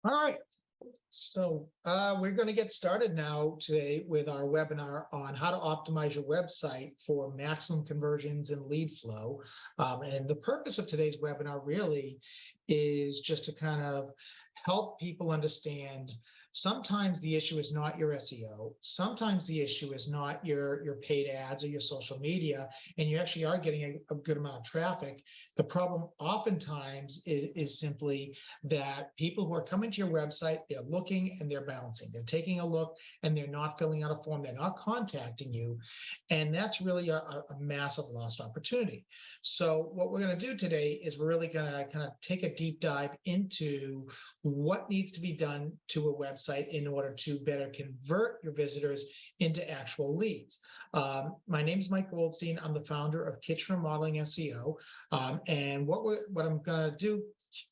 All right. So we're going to get started now today with our webinar on how to optimize your website for maximum conversions and lead flow. And the purpose of today's webinar really is just to kind of help people understand sometimes the issue is not your SEO. Sometimes the issue is not your paid ads or your social media, and you actually are getting a good amount of traffic. The problem oftentimes is simply that people who are coming to your website, they're looking and they're bouncing. They're taking a look and they're not filling out a form. They're not contacting you. And that's really a massive lost opportunity. So what we're going to do today is we're really going to kind of take a deep dive into what needs to be done to a website in order to better convert your visitors into actual leads. My name is Mike Goldstein. I'm the founder of Kitchen Remodeling SEO. And what I'm going to do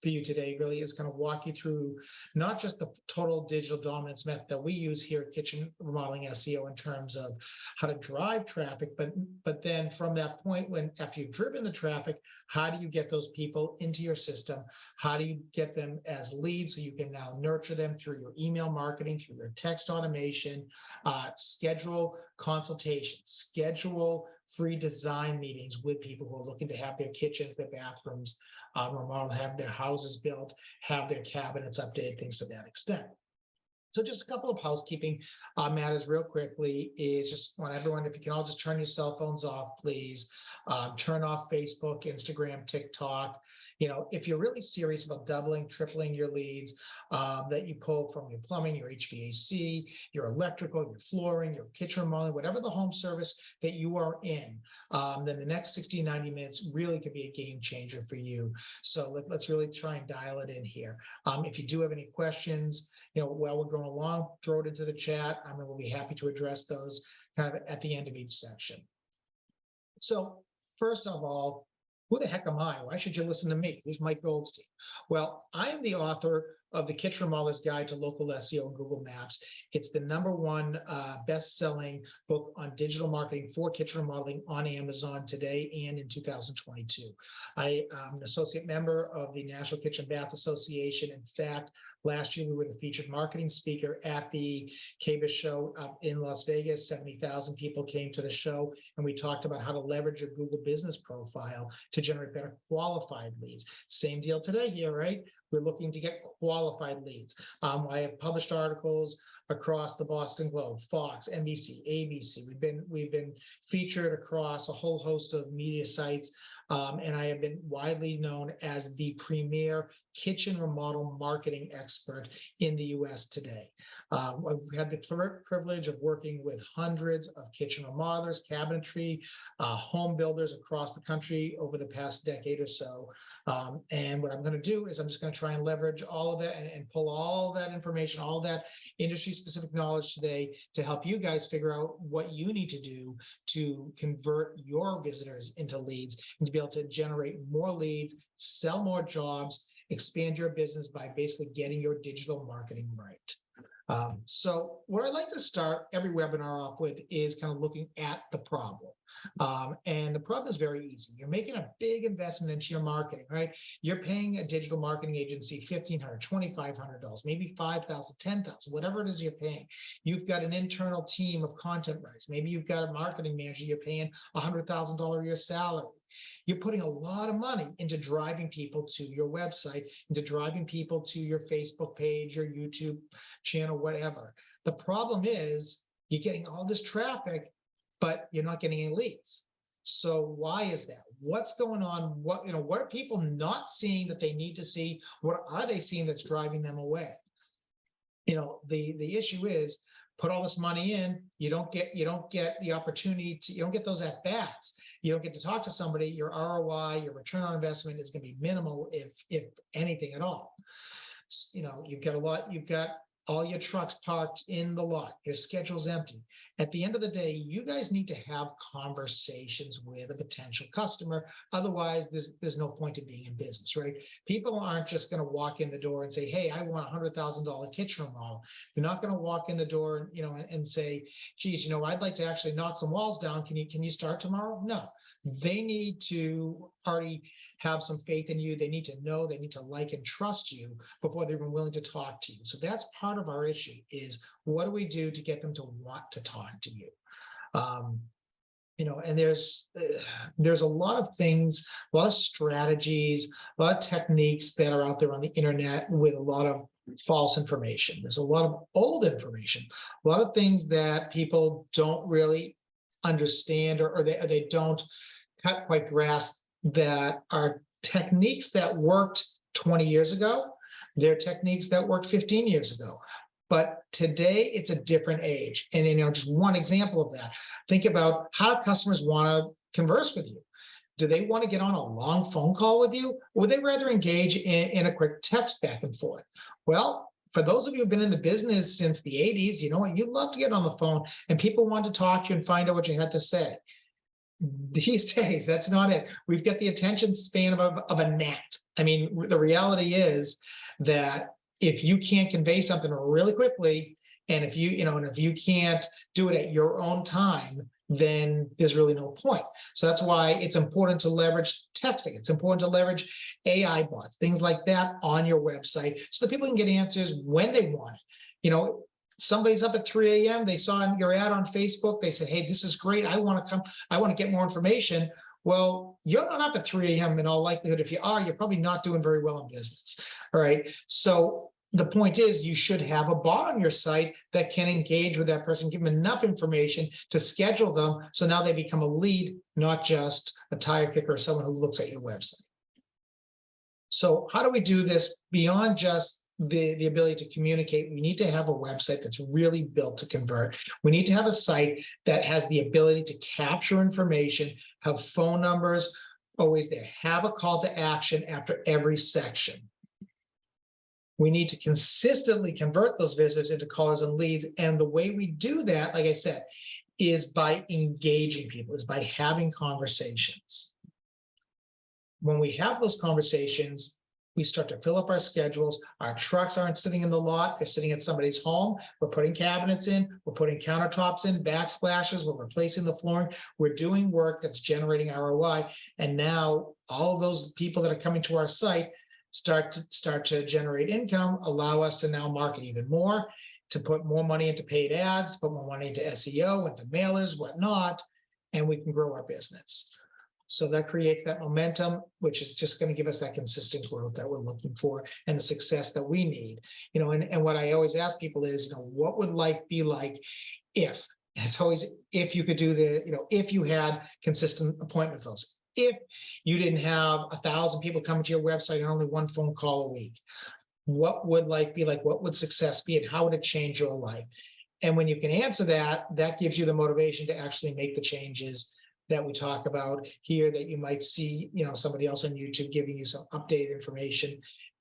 for you today really is kind of walk you through not just the total digital dominance method that we use here at Kitchen Remodeling SEO in terms of how to drive traffic, but then from that point, when after you've driven the traffic, how do you get those people into your system? How do you get them as leads so you can now nurture them through your email marketing, through your text automation, schedule consultations, schedule free design meetings with people who are looking to have their kitchens, their bathrooms remodeled, have their houses built, have their cabinets updated, things to that extent. So just a couple of housekeeping matters real quickly is just want everyone, if you can all just turn your cell phones off, please. Turn off Facebook, Instagram, TikTok. You know, if you're really serious about doubling, tripling your leads that you pull from your plumbing, your HVAC, your electrical, your flooring, your kitchen remodeling, whatever the home service that you are in, then the next 60, 90 minutes really could be a game changer for you. So let's really try and dial it in here. If you do have any questions, while we're going along, throw it into the chat. We'll be happy to address those kind of at the end of each section. So first of all, who the heck am I? Why should you listen to me? Who's Mike Goldstein? Well, I am the author of the Kitchen Remodeler's Guide to Local SEO and Google Maps. It's the #1 best-selling book on digital marketing for kitchen remodeling on Amazon today and in 2022. I am an associate member of the National Kitchen Bath Association. In fact, last year we were the featured marketing speaker at the KBIS show up in Las Vegas. 70,000 people came to the show, and we talked about how to leverage your Google business profile to generate better qualified leads. Same deal today here, right? We're looking to get qualified leads. I have published articles across the Boston Globe, Fox, NBC, ABC. We've been featured across a whole host of media sites, and I have been widely known as the premier kitchen remodel marketing expert in the U.S. today. I've had the privilege of working with hundreds of kitchen remodelers, cabinetry, home builders across the country over the past decade or so. And what I'm going to do is I'm just going to try and leverage all of that and pull all that information, all that industry-specific knowledge today to help you guys figure out what you need to do to convert your visitors into leads and to be able to generate more leads, sell more jobs, expand your business by basically getting your digital marketing right. So what I like to start every webinar off with is kind of looking at the problem. And the problem is very easy. You're making a big investment into your marketing, right? You're paying a digital marketing agency $1,500, $2,500, maybe $5,000, $10,000, whatever it is you're paying. You've got an internal team of content writers. Maybe you've got a marketing manager you're paying $100,000 a year salary. You're putting a lot of money into driving people to your website, into driving people to your Facebook page, your YouTube channel, whatever. The problem is you're getting all this traffic, but you're not getting any leads. So why is that? What's going on? What are people not seeing that they need to see? What are they seeing that's driving them away? The issue is put all this money in, you don't get the opportunity to, you don't get those at bats. You don't get to talk to somebody. Your ROI, your return on investment is going to be minimal, if anything at all. You've got all your trucks parked in the lot, your schedule's empty. At the end of the day, you guys need to have conversations with a potential customer. Otherwise, there's no point in being in business, right? People aren't just going to walk in the door and say, hey, I want a $100,000 kitchen remodel. They're not going to walk in the door, and say, geez, I'd like to actually knock some walls down. Can you start tomorrow? No. they need to already have some faith in you. They need to know, they need to like and trust you before they're even willing to talk to you. So that's part of our issue is what do we do to get them to want to talk to you? And there's a lot of things, a lot of strategies, a lot of techniques that are out there on the internet with a lot of false information. There's a lot of old information, a lot of things that people don't really understand or they don't quite grasp that are techniques that worked 20 years ago. They're techniques that worked 15 years ago. But today it's a different age. And just one example of that, think about how customers want to converse with you. Do they want to get on a long phone call with you? Or would they rather engage in a quick text back and forth? Well, for those of you who've been in the business since the 80s, you know what? You'd love to get on the phone and people want to talk to you and find out what you had to say. These days, that's not it. We've got the attention span of a gnat. I mean, the reality is that if you can't convey something really quickly, and if you can't do it at your own time, then there's really no point. So that's why it's important to leverage texting. It's important to leverage AI bots, things like that on your website so that people can get answers when they want it. Somebody's up at 3 a.m. They saw your ad on Facebook. They said, hey, this is great. I want to come. I want to get more information. Well, you're not up at 3 a.m. in all likelihood. If you are, you're probably not doing very well in business. All right. So the point is you should have a bot on your site that can engage with that person, give them enough information to schedule them. So now they become a lead, not just a tire kicker or someone who looks at your website. So how do we do this beyond just the ability to communicate? We need to have a website that's really built to convert. We need to have a site that has the ability to capture information, have phone numbers always there, have a call to action after every section. We need to consistently convert those visitors into callers and leads. And the way we do that, like I said, is by engaging people, is by having conversations. When we have those conversations, we start to fill up our schedules. Our trucks aren't sitting in the lot, they're sitting at somebody's home. We're putting cabinets in, we're putting countertops in, backsplashes, we're replacing the flooring. We're doing work that's generating ROI. And now all of those people that are coming to our site start to generate income, allow us to now market even more, to put more money into paid ads, to put more money into SEO, into mailers, whatnot, and we can grow our business. So that creates that momentum, which is just going to give us that consistent growth that we're looking for and the success that we need. And what I always ask people is, what would life be like if? And it's always if you could do if you had consistent appointment fills. If you didn't have 1,000 people coming to your website and only one phone call a week, what would life be like? What would success be? And how would it change your life? And when you can answer that, that gives you the motivation to actually make the changes that we talk about here, that you might see, somebody else on YouTube giving you some updated information,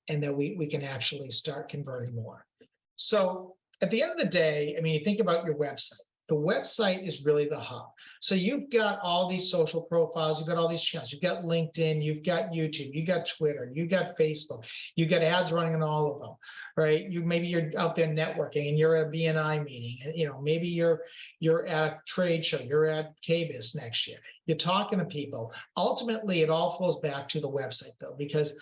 and that we can actually start converting more. So at the end of the day, you think about your website. The website is really the hub. So you've got all these social profiles, you've got all these channels, you've got LinkedIn, you've got YouTube, you've got Twitter, you've got Facebook, you've got ads running on all of them, right? Maybe you're out there networking and you're at a BNI meeting, and maybe you're at a trade show, you're at KBIS next year. You're talking to people. Ultimately, it all flows back to the website though, because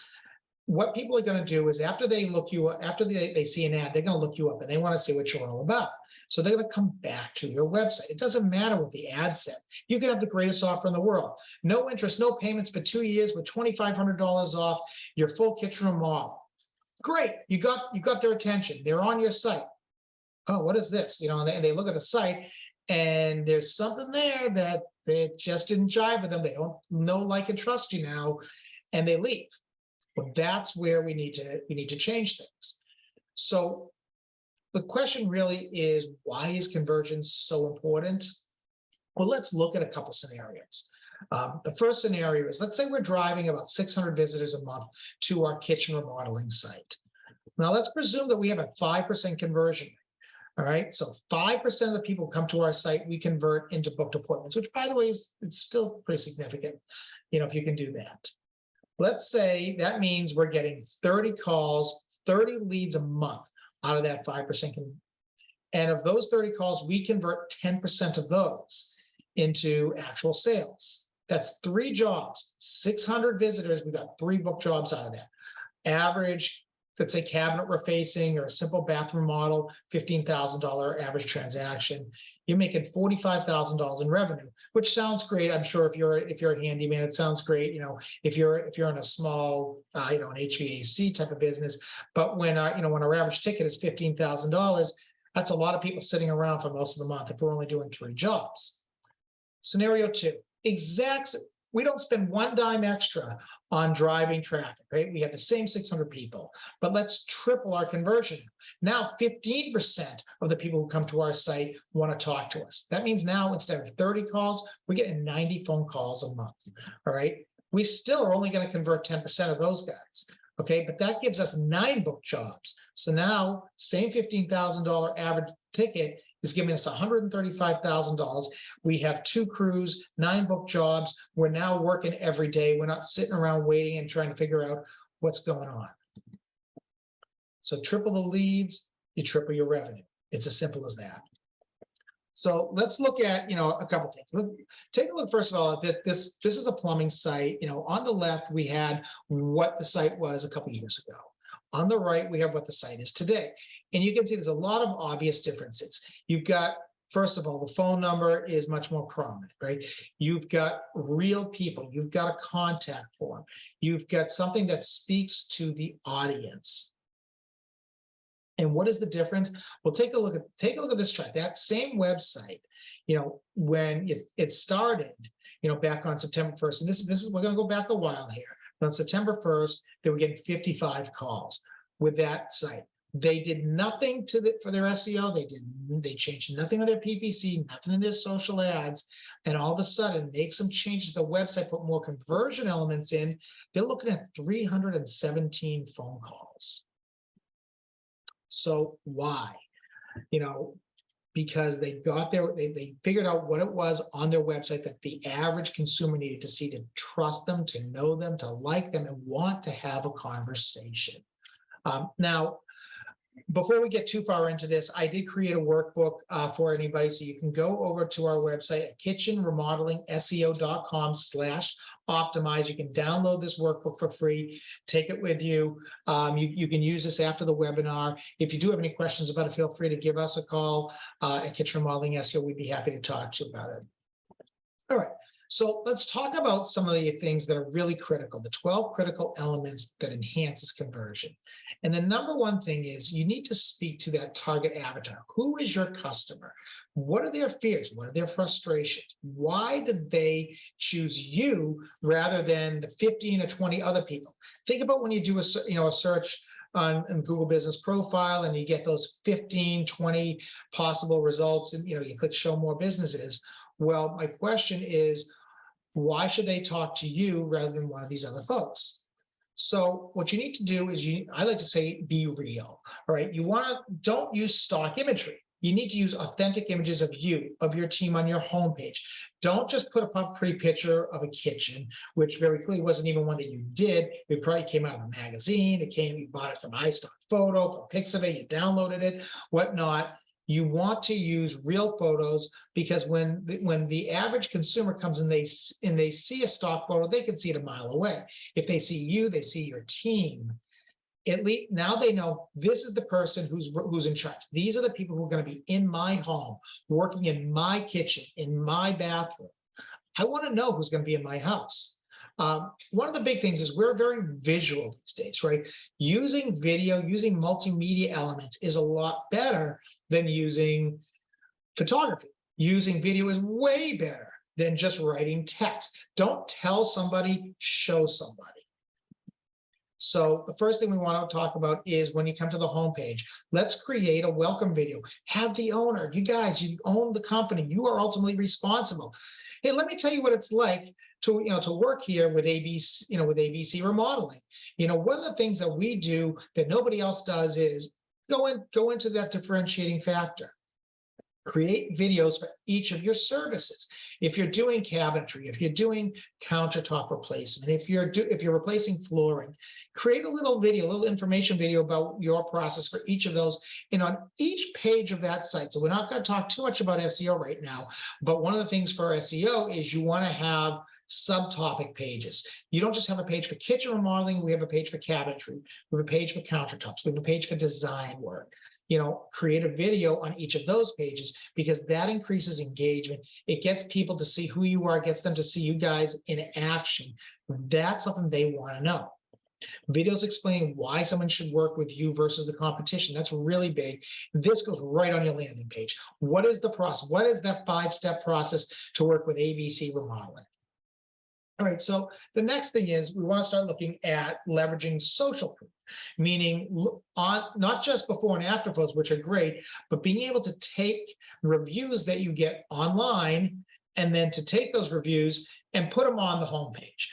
what people are going to do is after they look you up, after they see an ad, they're going to look you up and they want to see what you're all about. So they're going to come back to your website. It doesn't matter what the ad said. You can have the greatest offer in the world. No interest, no payments for 2 years with $2,500 off your full kitchen remodel. Great. You got their attention. They're on your site. Oh, what is this? And they look at the site and there's something there that they just didn't jive with them. They don't know, like, and trust you now, and they leave. Well, that's where we need to change things. So the question really is, why is conversions so important? Well, let's look at a couple scenarios. The first scenario is, let's say we're driving about 600 visitors a month to our kitchen remodeling site. Now let's presume that we have a 5% conversion rate. All right, so 5% of the people who come to our site, we convert into booked appointments, which, by the way, it's still pretty significant, if you can do that. Let's say that means we're getting 30 calls, 30 leads a month out of that 5%. And of those 30 calls, we convert 10% of those into actual sales. That's 3 jobs, 600 visitors. We got 3 book jobs out of that. Average, let's say cabinet refacing or a simple bathroom model, $15,000 average transaction. You're making $45,000 in revenue, which sounds great. I'm sure if you're a handyman, it sounds great. If you're in a small, an HVAC type of business. But when our average ticket is $15,000, that's a lot of people sitting around for most of the month if we're only doing 3 jobs. Scenario 2, we don't spend 1 dime extra on driving traffic, right? We have the same 600 people, but let's triple our conversion. Now, 15% of the people who come to our site want to talk to us. That means now instead of 30 calls, we're getting 90 phone calls a month, all right? We still are only going to convert 10% of those guys, okay? But that gives us 9 book jobs. So now, same $15,000 average ticket is giving us $135,000. We have 2 crews, 9 book jobs. We're now working every day. We're not sitting around waiting and trying to figure out what's going on. So triple the leads, you triple your revenue. It's as simple as that. So let's look at a couple things. Take a look first of all at this. This is a plumbing site. On the left we had what the site was a couple years ago. On the right we have what the site is today. And you can see there's a lot of obvious differences. You've got, first of all, the phone number is much more prominent, right? You've got real people. You've got a contact form. You've got something that speaks to the audience. And what is the difference? Well, take a look at this chart. That same website, when it started, back on September 1st, and this is we're going to go back a while here. But on September 1st, they were getting 55 calls with that site. They did nothing for their SEO. They changed nothing on their PPC, nothing in their social ads, and all of a sudden make some changes to the website, put more conversion elements in. They're looking at 317 phone calls. So why? Because they figured out what it was on their website that the average consumer needed to see to trust them, to know them, to like them, and want to have a conversation. Now, before we get too far into this, I did create a workbook for anybody, so you can go over to our website at kitchenremodeling.seo.com/optimize. You can download this workbook for free, take it with you. You can use this after the webinar. If you do have any questions about it, feel free to give us a call at Kitchen Remodeling SEO. We'd be happy to talk to you about it. All right. So let's talk about some of the things that are really critical, the 12 critical elements that enhances conversion. And the number one thing is you need to speak to that target avatar. Who is your customer? What are their fears? What are their frustrations? Why did they choose you rather than the 15 or 20 other people? Think about when you do a search on Google Business Profile and you get those 15, 20 possible results, and you click show more businesses. Well, my question is, why should they talk to you rather than one of these other folks? So what you need to do is I like to say, be real. All right. Don't use stock imagery. You need to use authentic images of you, of your team on your homepage. Don't just put up a pretty picture of a kitchen, which very clearly wasn't even one that you did. It probably came out of a magazine. You bought it from iStock Photo, from Pixabay, you downloaded it, whatnot. You want to use real photos because when the average consumer comes and they see a stock photo, they can see it a mile away. If they see you, they see your team. At least now they know this is the person who's in charge. These are the people who are going to be in my home, working in my kitchen, in my bathroom. I want to know who's going to be in my house. One of the big things is we're very visual these days, right? Using video, using multimedia elements is a lot better than using photography. Using video is way better than just writing text. Don't tell somebody, show somebody. So the first thing we want to talk about is when you come to the homepage, let's create a welcome video. Have the owner, you guys, you own the company. You are ultimately responsible. Hey, let me tell you what it's like to work here with ABC Remodeling. One of the things that we do that nobody else does is go into that differentiating factor. Create videos for each of your services. If you're doing cabinetry, if you're doing countertop replacement, if you're replacing flooring, create a little video, a little information video about your process for each of those. And on each page of that site, so we're not going to talk too much about SEO right now, but one of the things for SEO is you want to have subtopic pages. You don't just have a page for kitchen remodeling, we have a page for cabinetry, we have a page for countertops, we have a page for design work. Create a video on each of those pages because that increases engagement. It gets people to see who you are, gets them to see you guys in action. That's something they want to know. Videos explaining why someone should work with you versus the competition. That's really big. This goes right on your landing page. What is the process? What is that 5-step process to work with ABC Remodeling? All right, so the next thing is we want to start looking at leveraging social proof, meaning on not just before and after photos, which are great, but being able to take reviews that you get online and then to take those reviews and put them on the homepage.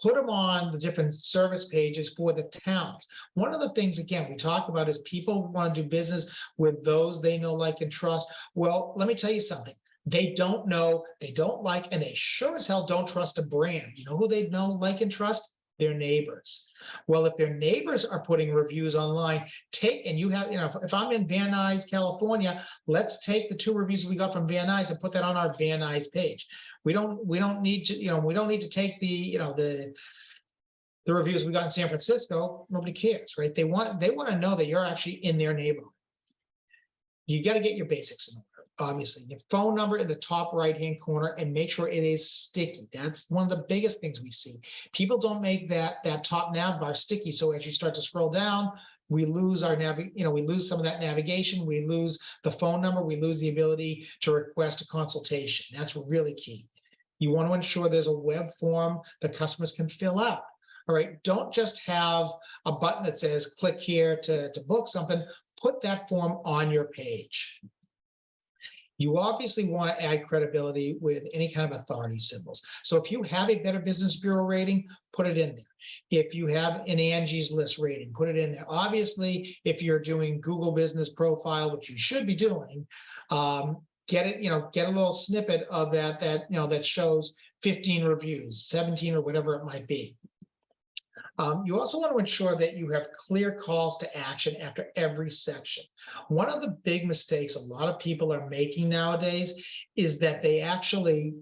Put them on the different service pages for the towns. One of the things, again, we talk about is people want to do business with those they know, like, and trust. Well, let me tell you something. They don't know, they don't like, and they sure as hell don't trust a brand. You know who they know, like, and trust? Their neighbors. Well, if their neighbors are putting reviews online, and you have, if I'm in Van Nuys, California, let's take the 2 reviews we got from Van Nuys and put that on our Van Nuys page. We don't need to, we don't need to take the reviews we got in San Francisco. Nobody cares, right? They want to know that you're actually in their neighborhood. You got to get your basics in order. Obviously, your phone number in the top right-hand corner, and make sure it is sticky. That's one of the biggest things we see. People don't make that top nav bar sticky. So as you start to scroll down, we lose our we lose some of that navigation. We lose the phone number. We lose the ability to request a consultation. That's really key. You want to ensure there's a web form that customers can fill out. All right, don't just have a button that says click here to book something. Put that form on your page. You obviously want to add credibility with any kind of authority symbols. So if you have a Better Business Bureau rating, put it in there. If you have an Angie's List rating, put it in there. Obviously, if you're doing Google Business Profile, which you should be doing, get a little snippet of that shows 15 reviews, 17 or whatever it might be. You also want to ensure that you have clear calls to action after every section. One of the big mistakes a lot of people are making nowadays is that they actually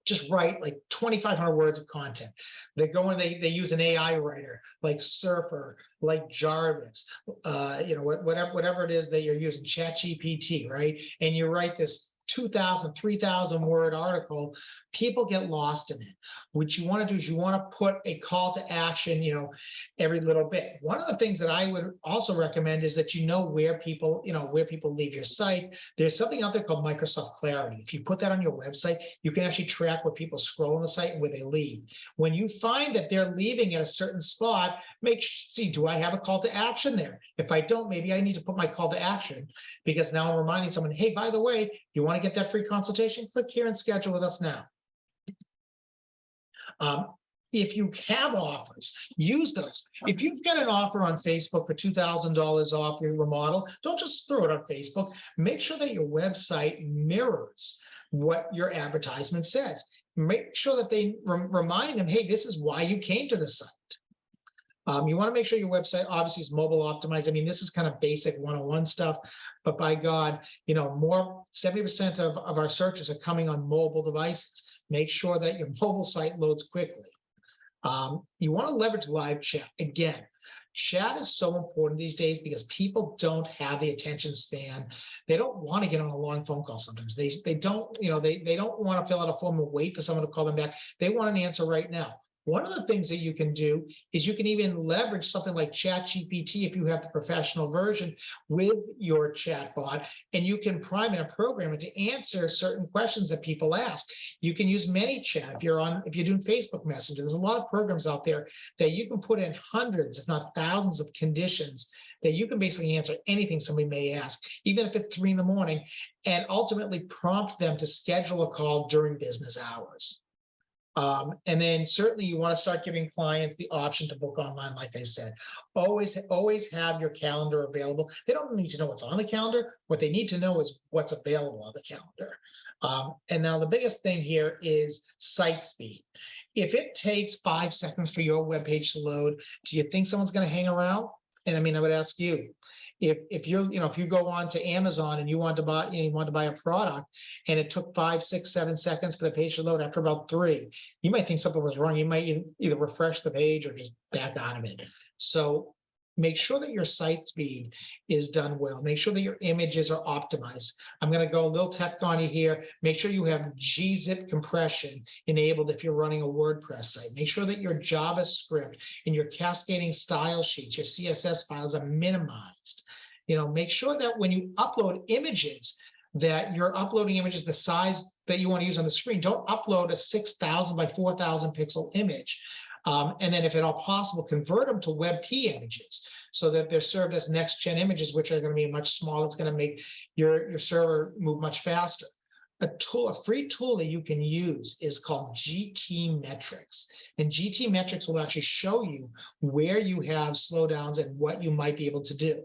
just write like 2,500 words of content. They go and they use an AI writer like Surfer, like Jarvis, whatever it is that you're using, ChatGPT, right? And you write this 2,000, 3,000 word article. People get lost in it. What you want to do is you want to put a call to action, every little bit. One of the things that I would also recommend is that where people leave your site. There's something out there called Microsoft Clarity. If you put that on your website, you can actually track where people scroll on the site and where they leave. When you find that they're leaving at a certain spot, see, do I have a call to action there? If I don't, maybe I need to put my call to action, because now I'm reminding someone, hey, by the way, you want to get that free consultation? Click here and schedule with us now. If you have offers, use those. If you've got an offer on Facebook for $2,000 off your remodel, don't just throw it on Facebook. Make sure that your website mirrors what your advertisement says. Make sure that they remind them, hey, this is why you came to the site. You want to make sure your website obviously is mobile optimized. I mean, this is kind of basic 101 stuff, but by God, 70% of our searches are coming on mobile devices. Make sure that your mobile site loads quickly. You want to leverage live chat. Again, chat is so important these days because people don't have the attention span. They don't want to get on a long phone call sometimes. They don't, they don't want to fill out a form and wait for someone to call them back. They want an answer right now. One of the things that you can do is you can even leverage something like ChatGPT if you have the professional version with your chatbot, and you can prime it and program it to answer certain questions that people ask. You can use ManyChat if you're doing Facebook Messenger. There's a lot of programs out there that you can put in hundreds, if not thousands, of conditions that you can basically answer anything somebody may ask, even if it's 3 a.m, and ultimately prompt them to schedule a call during business hours. And then certainly you want to start giving clients the option to book online, like I said. Always have your calendar available. They don't need to know what's on the calendar. What they need to know is what's available on the calendar. And now the biggest thing here is site speed. If it takes 5 seconds for your web page to load, do you think someone's going to hang around? And I mean, I would ask you, if you're, if you go on to Amazon and you want to buy, you want to buy a product, and it took 5, 6, 7 seconds for the page to load, after about 3, you might think something was wrong. You might either refresh the page or just back out of it. So make sure that your site speed is done well. Make sure that your images are optimized. I'm going to go a little tech on you here. Make sure you have gzip compression enabled if you're running a WordPress site. Make sure that your JavaScript and your cascading style sheets, your CSS files, are minimized. Make sure that when you upload images, that you're uploading images the size that you want to use on the screen. Don't upload a 6,000 by 4,000 pixel image. And then if at all possible, convert them to WebP images so that they're served as next gen images, which are going to be much smaller. It's going to make your server move much faster. A free tool that you can use is called GTmetrix. And GTmetrix will actually show you where you have slowdowns and what you might be able to do.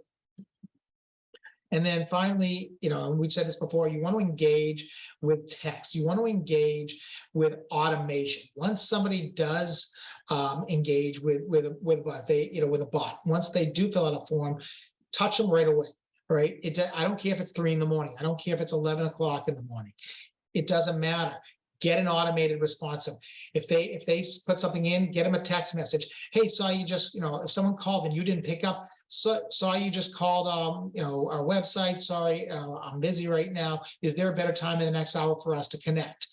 And then finally, we've said this before, you want to engage with text. You want to engage with automation. Once somebody does engage with a bot, once they do fill out a form, touch them right away, right? I don't care if it's 3 in the morning. I don't care if it's 11 o'clock in the morning. It doesn't matter. Get an automated response. If they put something in, get them a text message. Hey, saw you just, if someone called and you didn't pick up, saw you just called, our website. Sorry, I'm busy right now. Is there a better time in the next hour for us to connect?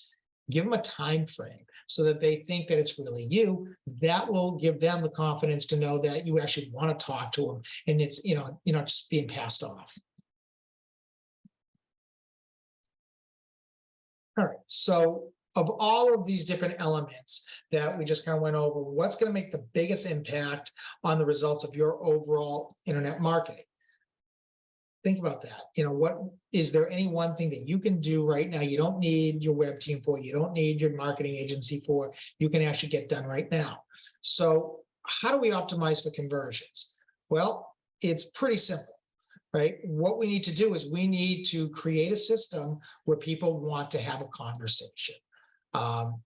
Give them a time frame so that they think that it's really you. That will give them the confidence to know that you actually want to talk to them, and it's, you're not just being passed off. All right, so of all of these different elements that we just kind of went over, what's going to make the biggest impact on the results of your overall internet marketing? Think about that. What is there any one thing that you can do right now? You don't need your web team for, you don't need your marketing agency for, you can actually get done right now. So how do we optimize for conversions? Well, it's pretty simple. Right? What we need to do is we need to create a system where people want to have a conversation.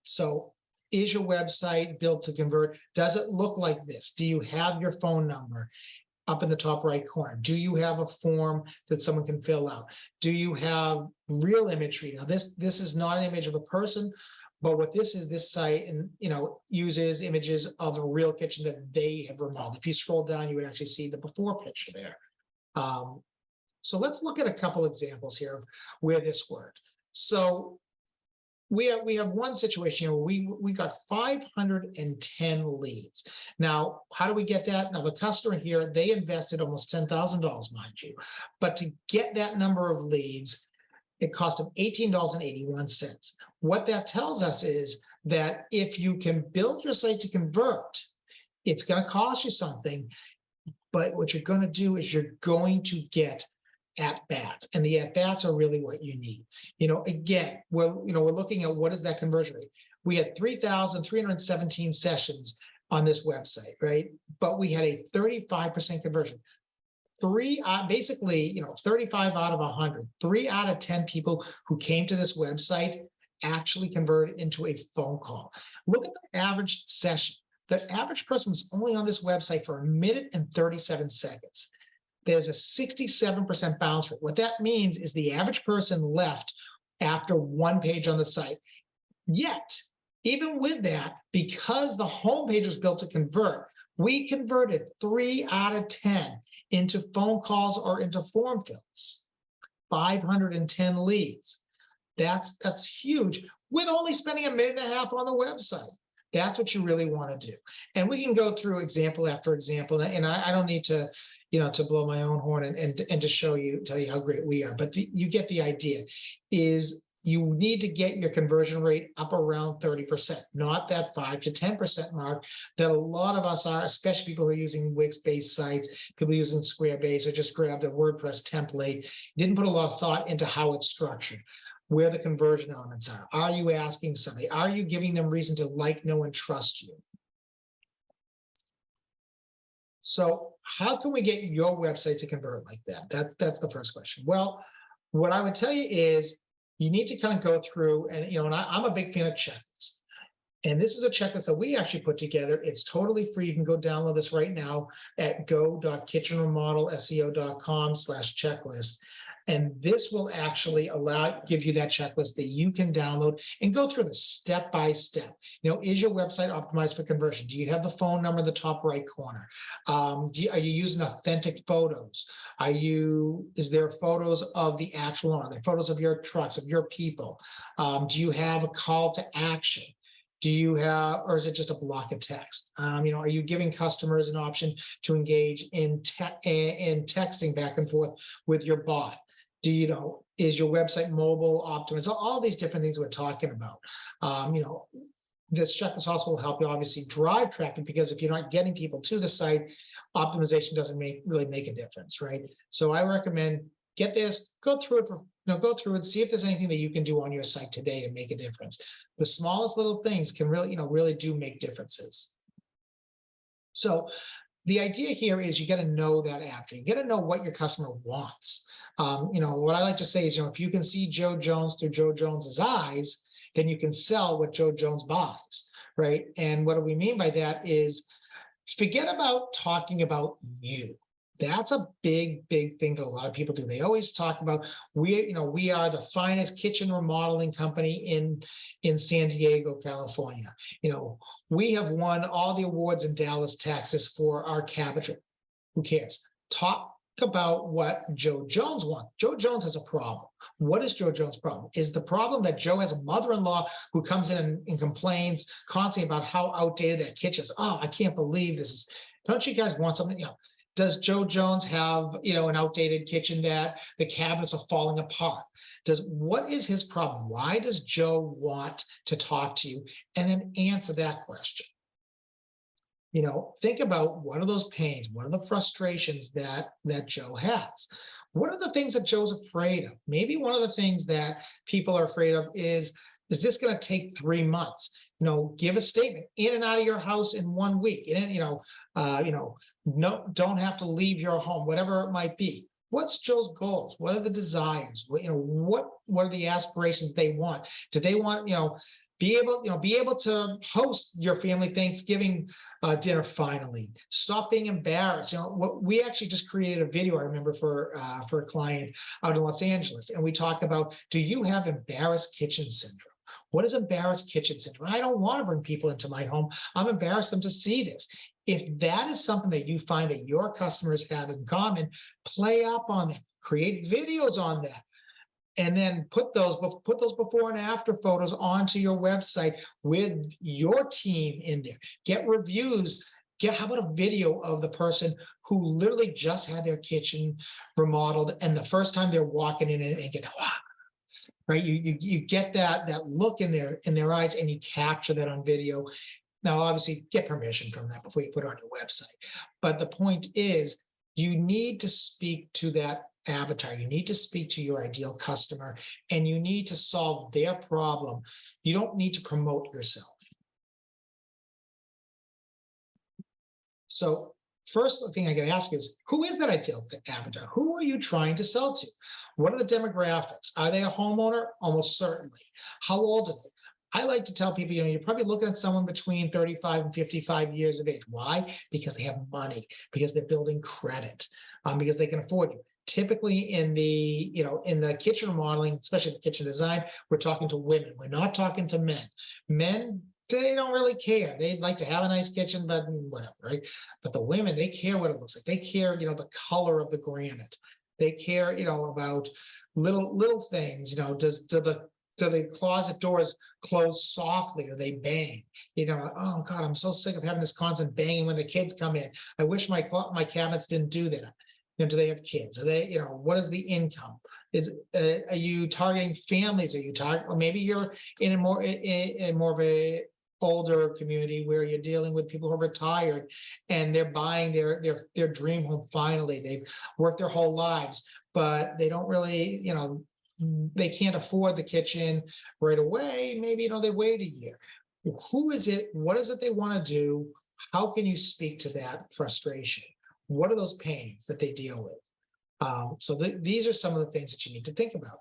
So is your website built to convert? Does it look like this? Do you have your phone number up in the top right corner? Do you have a form that someone can fill out? Do you have real imagery? Now this is not an image of a person, but what this is, this site uses images of a real kitchen that they have remodeled. If you scroll down, you would actually see the before picture there. So let's look at a couple examples here of where this worked. So we have one situation here where we got 510 leads. Now, how do we get that? Now, the customer here, they invested almost $10,000, mind you, but to get that number of leads, it cost them $18.81. What that tells us is that if you can build your site to convert, it's going to cost you something. But what you're going to do is you're going to get at-bats, and the at-bats are really what you need. Again, we're looking at what is that conversion rate. We had 3,317 sessions on this website, right? But we had a 35% conversion. Basically, 35 out of 100, 3 out of 10 people who came to this website actually converted into a phone call. Look at the average session. The average person's only on this website for 1 minute and 37 seconds. There's a 67% bounce rate. What that means is the average person left after 1 page on the site. Yet, even with that, because the homepage was built to convert, we converted 3 out of 10 into phone calls or into form fills. 510 leads. That's huge, with only spending 1.5 minutes on the website. That's what you really want to do. And we can go through example after example. And I don't need to, to blow my own horn and to tell you how great we are. But you get the idea. Is you need to get your conversion rate up around 30%, not that 5 to 10% mark that a lot of us are, especially people who are using Wix-based sites, people using Squarebase, or just grabbed a WordPress template, didn't put a lot of thought into how it's structured, where the conversion elements are. Are you asking somebody? Are you giving them reason to like, know, and trust you? So how can we get your website to convert like that? That's the first question. Well, what I would tell you is you need to kind of go through and, and I'm a big fan of checklists. And this is a checklist that we actually put together. It's totally free. You can go download this right now at go.kitchenremodelseo.com/checklist. And this will actually give you that checklist that you can download and go through the step by step. Is your website optimized for conversion? Do you have the phone number in the top right corner? Are you using authentic photos? Is there photos of the actual owner? Are there photos of your trucks, of your people? Do you have a call to action? Or is it just a block of text? Are you giving customers an option to engage in texting back and forth with your bot? Is your website mobile optimized? All these different things we're talking about. This checklist also will help you obviously drive traffic, because if you're not getting people to the site, optimization doesn't really make a difference, right? So I recommend get this, go through it, see if there's anything that you can do on your site today to make a difference. The smallest little things can really do make differences. So the idea here is you got to know that after. You got to know what your customer wants. What I like to say is, if you can see Joe Jones through Joe Jones's eyes, then you can sell what Joe Jones buys, right? And what do we mean by that is forget about talking about you. That's a big thing that a lot of people do. They always talk about we are the finest kitchen remodeling company in San Diego, California. We have won all the awards in Dallas, Texas for our cabinetry. Who cares? Talk about what Joe Jones wants. Joe Jones has a problem. What is Joe Jones' problem? Is the problem that Joe has a mother-in-law who comes in and complains constantly about how outdated that kitchen is? Oh, I can't believe this is. Don't you guys want something? Does Joe Jones have, an outdated kitchen that the cabinets are falling apart? What is his problem? Why does Joe want to talk to you? And then answer that question. Think about what are those pains? What are the frustrations that Joe has? What are the things that Joe's afraid of? Maybe one of the things that people are afraid of is this going to take 3 months? Give a statement in and out of your house in 1 week. And no, don't have to leave your home, whatever it might be. What's Joe's goals? What are the desires? What are the aspirations they want? Do they want, be able to host your family Thanksgiving dinner finally? Stop being embarrassed. We actually just created a video, I remember, for a client out in Los Angeles, and we talk about, do you have embarrassed kitchen syndrome? What is embarrassed kitchen syndrome? I don't want to bring people into my home. I'm embarrassed them to see this. If that is something that you find that your customers have in common, play up on that, create videos on that, and then put those before and after photos onto your website with your team in there. Get reviews. How about a video of the person who literally just had their kitchen remodeled, and the first time they're walking in and get, wow, right? You get that look in their eyes, and you capture that on video. Now, obviously, get permission from that before you put it on your website. But the point is, you need to speak to that avatar. You need to speak to your ideal customer, and you need to solve their problem. You don't need to promote yourself. So first thing I got to ask is, who is that ideal avatar? Who are you trying to sell to? What are the demographics? Are they a homeowner? Almost certainly. How old are they? I like to tell people, you're probably looking at someone between 35 and 55 years of age. Why? Because they have money, because they're building credit, because they can afford you. Typically in the kitchen remodeling, especially the kitchen design, we're talking to women. We're not talking to men. Men, they don't really care. They'd like to have a nice kitchen, but whatever, right? But the women, they care what it looks like. They care, the color of the granite. They care, about little things. Do the closet doors close softly, or they bang? Oh God, I'm so sick of having this constant banging when the kids come in. I wish my cabinets didn't do that. Do they have kids? Are they, what is the income? Are you targeting families? Are you targeting, or maybe you're in more of a older community where you're dealing with people who are retired and they're buying their dream home finally. They've worked their whole lives, but they don't really, they can't afford the kitchen right away. Maybe, they wait a year. Who is it? What is it they want to do? How can you speak to that frustration? What are those pains that they deal with? So these are some of the things that you need to think about.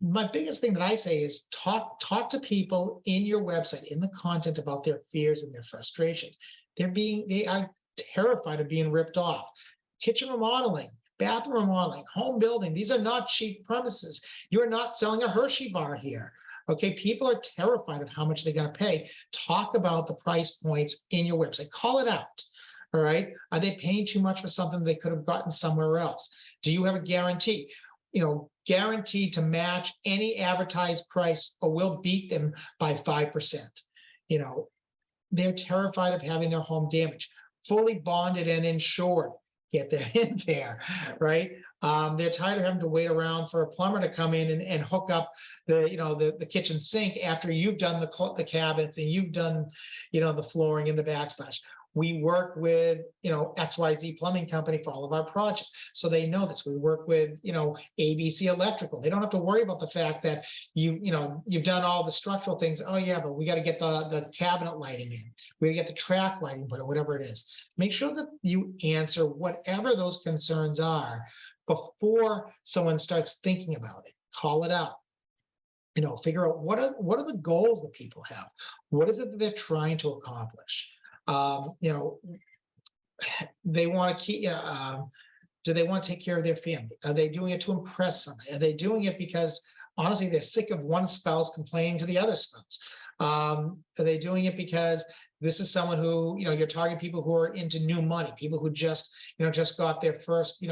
my biggest thing that I say is talk to people in your website, in the content about their fears and their frustrations. They are terrified of being ripped off. Kitchen remodeling, bathroom remodeling, home building, these are not cheap premises. You are not selling a Hershey bar here. Okay, people are terrified of how much they're going to pay. Talk about the price points in your website. Call it out. All right. Are they paying too much for something they could have gotten somewhere else? Do you have a guarantee? Guaranteed to match any advertised price, or will beat them by 5%. They're terrified of having their home damaged. Fully bonded and insured. Get that in there, right? They're tired of having to wait around for a plumber to come in and hook up the kitchen sink after you've done the cabinets and you've done the flooring and the backsplash. We work with XYZ plumbing company for all of our projects, so they know this. We work with ABC Electrical. They don't have to worry about the fact that you've done all the structural things. Oh yeah, but we got to get the cabinet lighting in. We got to get the track lighting put, or whatever it is. Make sure that you answer whatever those concerns are before someone starts thinking about it. Call it out. Figure out what are the goals that people have. What is it that they're trying to accomplish? They want to keep, do they want to take care of their family? Are they doing it to impress somebody? Are they doing it because honestly, they're sick of one spouse complaining to the other spouse? Are they doing it because this is someone who, you're targeting people who are into new money, people who just got their first,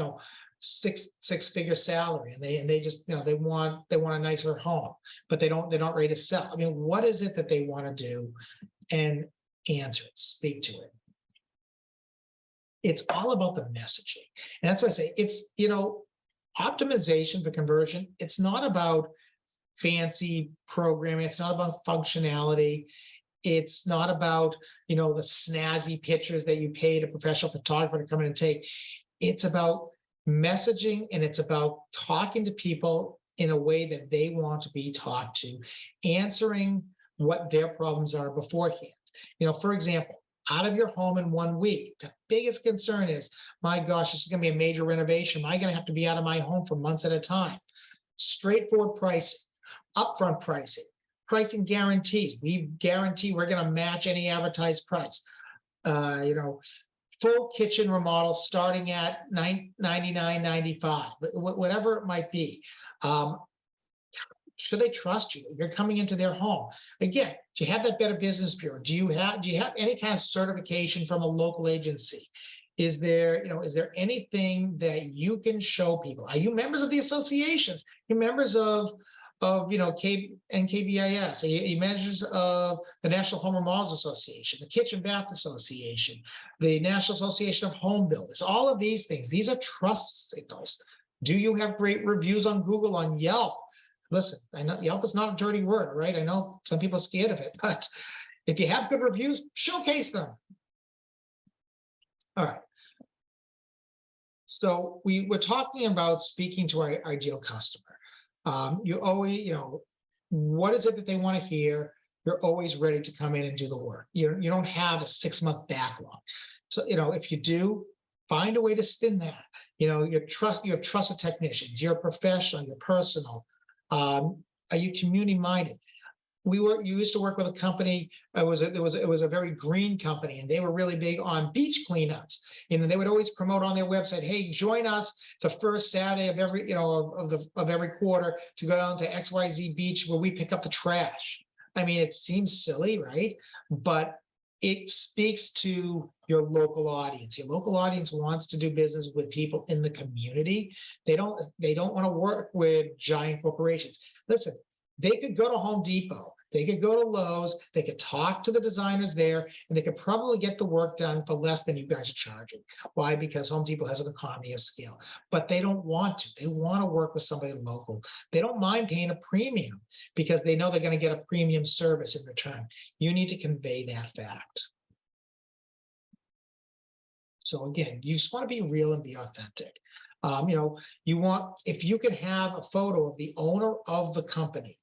six-figure salary, and they just, they want a nicer home, but they're not ready to sell. I mean, what is it that they want to do? And answer it, speak to it. It's all about the messaging. And that's why I say it's, optimization for conversion. It's not about fancy programming. It's not about functionality. It's not about, the snazzy pictures that you paid a professional photographer to come in and take. It's about messaging, and it's about talking to people in a way that they want to be talked to, answering what their problems are beforehand. For example, out of your home in 1 week, the biggest concern is, my gosh, this is going to be a major renovation. Am I going to have to be out of my home for months at a time? Straightforward pricing, upfront pricing guarantees. We guarantee we're going to match any advertised price. Full kitchen remodel starting at $99.95, whatever it might be. Should they trust you? You're coming into their home. Again, do you have that Better Business Bureau? Do you have any kind of certification from a local agency? Is there anything that you can show people? Are you members of the associations? You're members of NKBIS? Are you members of the National Home Remodels Association, the Kitchen Bath Association, the National Association of Home Builders? All of these things, these are trust signals. Do you have great reviews on Google, on Yelp? Listen, I know Yelp is not a dirty word, right? I know some people are scared of it, but if you have good reviews, showcase them. All right. So we're talking about speaking to our ideal customer. You always, what is it that they want to hear? You're always ready to come in and do the work. You don't have a 6-month backlog. So, if you do, find a way to spin that. You have trusted technicians, you're professional, you're personal. Are you community minded? You used to work with a company. It was a very green company, and they were really big on beach cleanups. They would always promote on their website, "Hey, join us the first Saturday of every of every quarter to go down to XYZ beach where we pick up the trash." I mean, it seems silly, right? But it speaks to your local audience. Your local audience wants to do business with people in the community. They don't want to work with giant corporations. Listen, they could go to Home Depot, they could go to Lowe's, they could talk to the designers there, and they could probably get the work done for less than you guys are charging. Why? Because Home Depot has an economy of scale, but they don't want to. They want to work with somebody local. They don't mind paying a premium because they know they're going to get a premium service in return. You need to convey that fact. So again, you just want to be real and be authentic. If you could have a photo of the owner of the company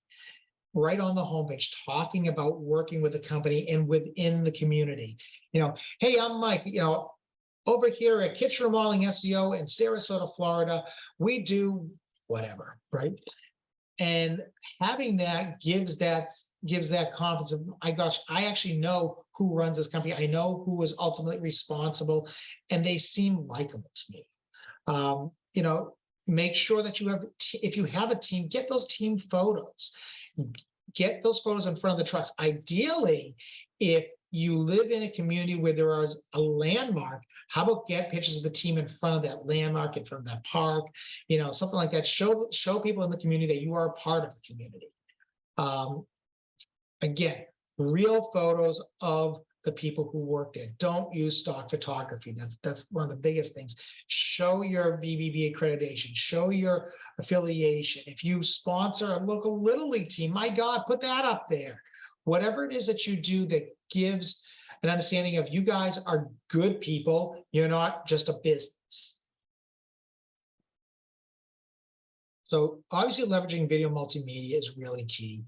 right on the homepage talking about working with the company and within the community. Hey, I'm Mike, over here at Kitchen Remodeling SEO in Sarasota, Florida, we do whatever, right? And having that gives that confidence of, my gosh, I actually know who runs this company. I know who is ultimately responsible, and they seem likable to me. You know, make sure that you have, if you have a team, get those team photos. Get those photos in front of the trucks. Ideally, if you live in a community where there is a landmark, how about get pictures of the team in front of that landmark, in front of that park, you know, something like that. Show people in the community that you are a part of the community. Again, real photos of the people who work there. Don't use stock photography. That's one of the biggest things. Show your BBB accreditation. Show your affiliation. If you sponsor a local Little League team, my God, put that up there. Whatever it is that you do that gives an understanding of you guys are good people. You're not just a business. So obviously leveraging video multimedia is really key.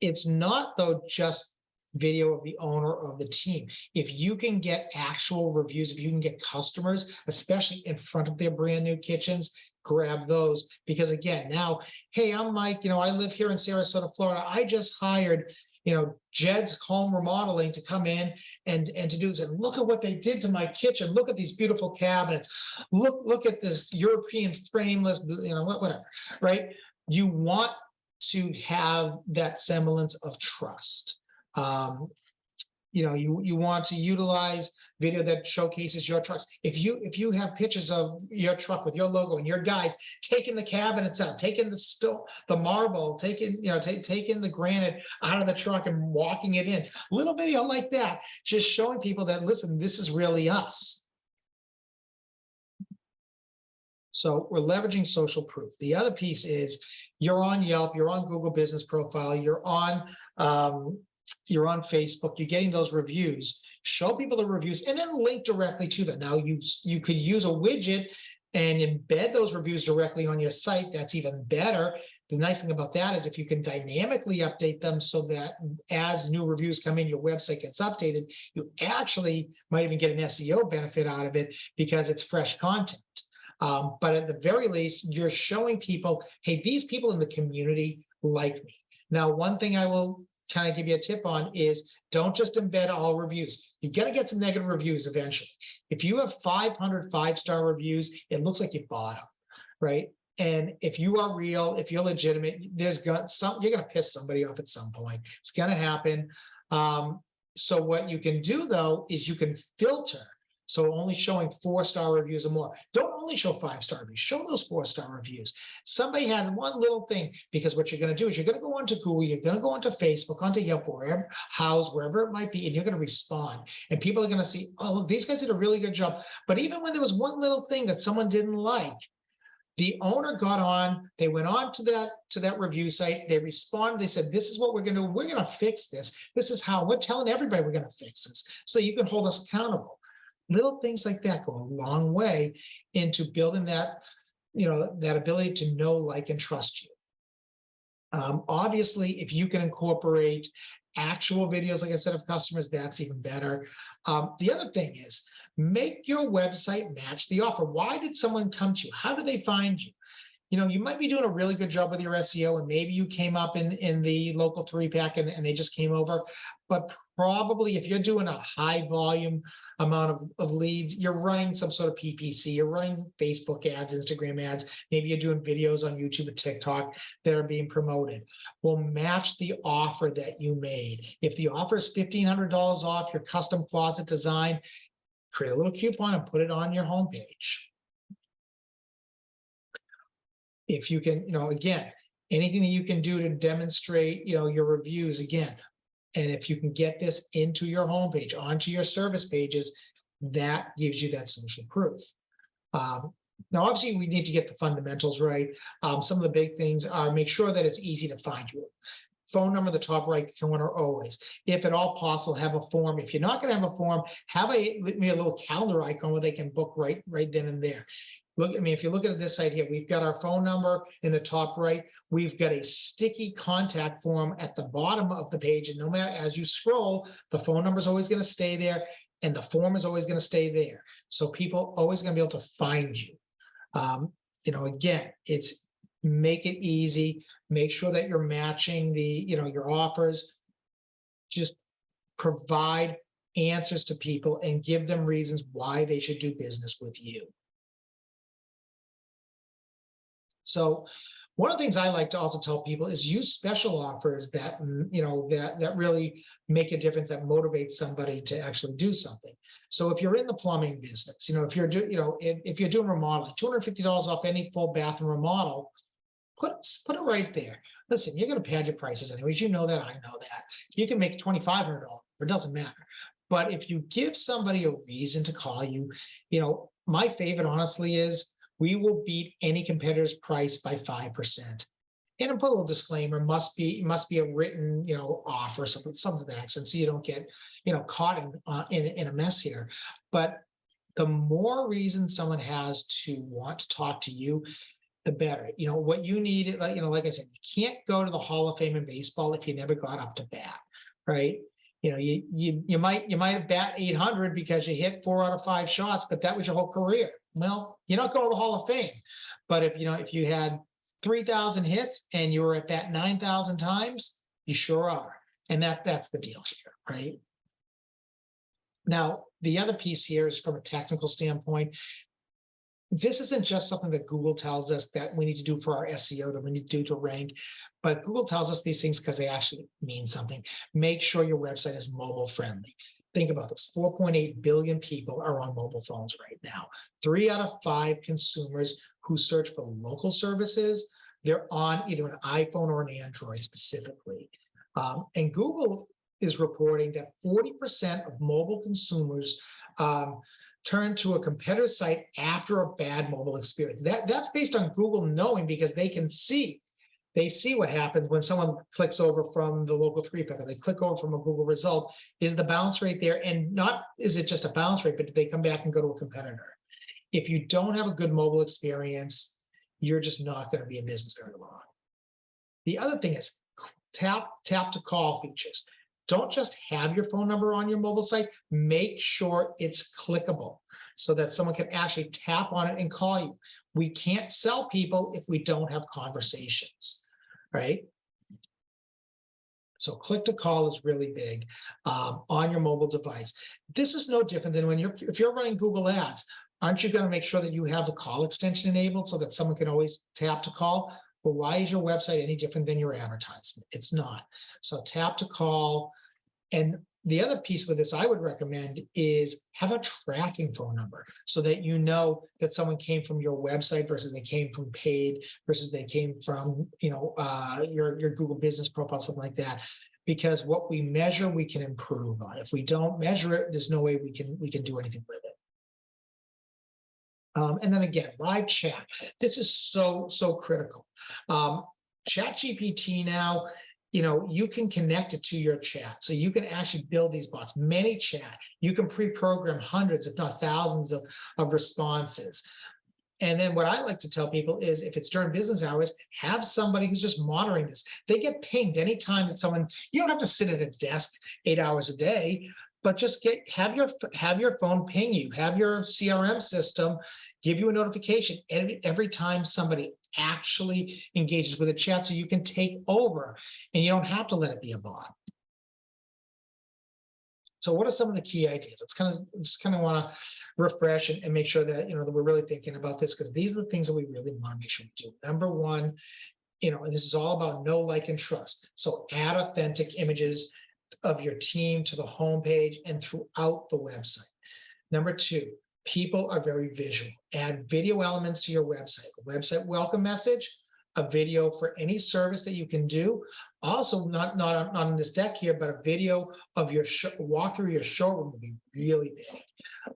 It's not, though, just video of the owner of the team. If you can get actual reviews, if you can get customers, especially in front of their brand new kitchens, grab those. Because again, now, hey, I'm Mike, you know, I live here in Sarasota, Florida. I just hired, you know, Jed's Home Remodeling to come in and to do this. And look at what they did to my kitchen. Look at these beautiful cabinets. Look at this European frameless, you know, whatever, right? You want to have that semblance of trust. You know, you want to utilize video that showcases your trucks. If you have pictures of your truck with your logo and your guys taking the cabinets out, taking the marble, taking the granite out of the truck and walking it in, little video like that, just showing people that, listen, this is really us. So we're leveraging social proof. The other piece is you're on Yelp, you're on Google Business Profile, you're on Facebook, you're getting those reviews. Show people the reviews and then link directly to them. Now you could use a widget and embed those reviews directly on your site. That's even better. The nice thing about that is if you can dynamically update them so that as new reviews come in, your website gets updated, you actually might even get an SEO benefit out of it because it's fresh content. But at the very least, you're showing people, hey, these people in the community like me. Now, one thing I will kind of give you a tip on is don't just embed all reviews. You're going to get some negative reviews eventually. If you have 500 5-star reviews, it looks like you bought them, right? And if you are real, if you're legitimate, you're going to piss somebody off at some point. It's going to happen. So what you can do, though, is you can filter. So only showing 4-star reviews or more. Don't only show 5-star reviews. Show those 4-star reviews. Somebody had one little thing, because what you're going to do is you're going to go onto Google, you're going to go onto Facebook, onto Yelp, wherever it might be, and you're going to respond. And people are going to see, oh, look, these guys did a really good job. But even when there was one little thing that someone didn't like, the owner got on, they went on to that review site, they responded, they said, this is what we're going to do. We're going to fix this. This is how we're telling everybody we're going to fix this so you can hold us accountable. Little things like that go a long way into building that, that ability to know, like, and trust you. Obviously, if you can incorporate actual videos, like I said, of customers, that's even better. The other thing is make your website match the offer. Why did someone come to you? How did they find you? You might be doing a really good job with your SEO, and maybe you came up in the local 3-pack and they just came over. But probably if you're doing a high volume amount of leads, you're running some sort of PPC, you're running Facebook ads, Instagram ads, maybe you're doing videos on YouTube and TikTok that are being promoted. Well, match the offer that you made. If the offer is $1,500 off your custom closet design, create a little coupon and put it on your homepage. If you can, again, anything that you can do to demonstrate, your reviews, again, and if you can get this into your homepage, onto your service pages, that gives you that social proof. Now, obviously, we need to get the fundamentals right. Some of the big things are make sure that it's easy to find you. Phone number, the top right corner, always. If at all possible, have a form. If you're not going to have a form, have a little calendar icon where they can book right then and there. Look, if you look at this site here, we've got our phone number in the top right. We've got a sticky contact form at the bottom of the page. And no matter, as you scroll, the phone number is always going to stay there and the form is always going to stay there. So people always going to be able to find you. Again, it's make it easy, make sure that you're matching your offers. Just provide answers to people and give them reasons why they should do business with you. So one of the things I like to also tell people is use special offers that, that really make a difference, that motivate somebody to actually do something. So if you're in the plumbing business, if you're if you're doing remodeling, $250 off any full bathroom remodel, put it right there. Listen, you're going to pad your prices anyways. You know that, I know that. You can make $2,500, it doesn't matter. But if you give somebody a reason to call you, my favorite honestly is, we will beat any competitor's price by 5%. And a little disclaimer, must be a written, offer, something to that extent, so you don't get, caught in a mess here. But the more reason someone has to want to talk to you, the better. What you need, like I said, you can't go to the Hall of Fame in baseball if you never got up to bat, right? You might bat 800 because you hit 4 out of 5 shots, but that was your whole career. Well, you're not going to the Hall of Fame. But if you had 3,000 hits and you were at bat 9,000 times, you sure are. And that's the deal here, right? Now, the other piece here is from a technical standpoint. This isn't just something that Google tells us that we need to do for our SEO, that we need to do to rank, but Google tells us these things because they actually mean something. Make sure your website is mobile friendly. Think about this, 4.8 billion people are on mobile phones right now. 3 out of 5 consumers who search for local services, they're on either an iPhone or an Android specifically. And Google is reporting that 40% of mobile consumers turn to a competitor site after a bad mobile experience. That's based on Google knowing, because they see what happens when someone clicks over from the local 3 picker. They click over from a Google result. Is the bounce rate there? And not is it just a bounce rate, but do they come back and go to a competitor? If you don't have a good mobile experience, you're just not going to be in business very long. The other thing is tap to call features. Don't just have your phone number on your mobile site. Make sure it's clickable so that someone can actually tap on it and call you. We can't sell people if we don't have conversations, right? So click to call is really big on your mobile device. This is no different than if you're running Google Ads. Aren't you going to make sure that you have the call extension enabled so that someone can always tap to call? Well, why is your website any different than your advertisement? It's not. So tap to call. And the other piece with this I would recommend is have a tracking phone number so that you know that someone came from your website versus they came from paid versus they came from your Google business profile, something like that. Because what we measure, we can improve on. If we don't measure it, there's no way we can do anything with it. And then again, live chat. This is so critical. ChatGPT now, you can connect it to your chat. So you can actually build these bots. ManyChat, you can pre-program hundreds, if not thousands of responses. And then what I like to tell people is if it's during business hours, have somebody who's just monitoring this. They get pinged anytime that someone, you don't have to sit at a desk 8 hours a day, but just have your phone ping you, have your CRM system give you a notification every time somebody actually engages with a chat, so you can take over and you don't have to let it be a bot. So what are some of the key ideas? Just kind of want to refresh and make sure that that we're really thinking about this, because these are the things that we really want to make sure we do. Number one, and this is all about know, like, and trust. So add authentic images of your team to the homepage and throughout the website. Number two, people are very visual. Add video elements to your website. A website welcome message, a video for any service that you can do. Also, not on this deck here, but a video of your walk through your showroom would be really big.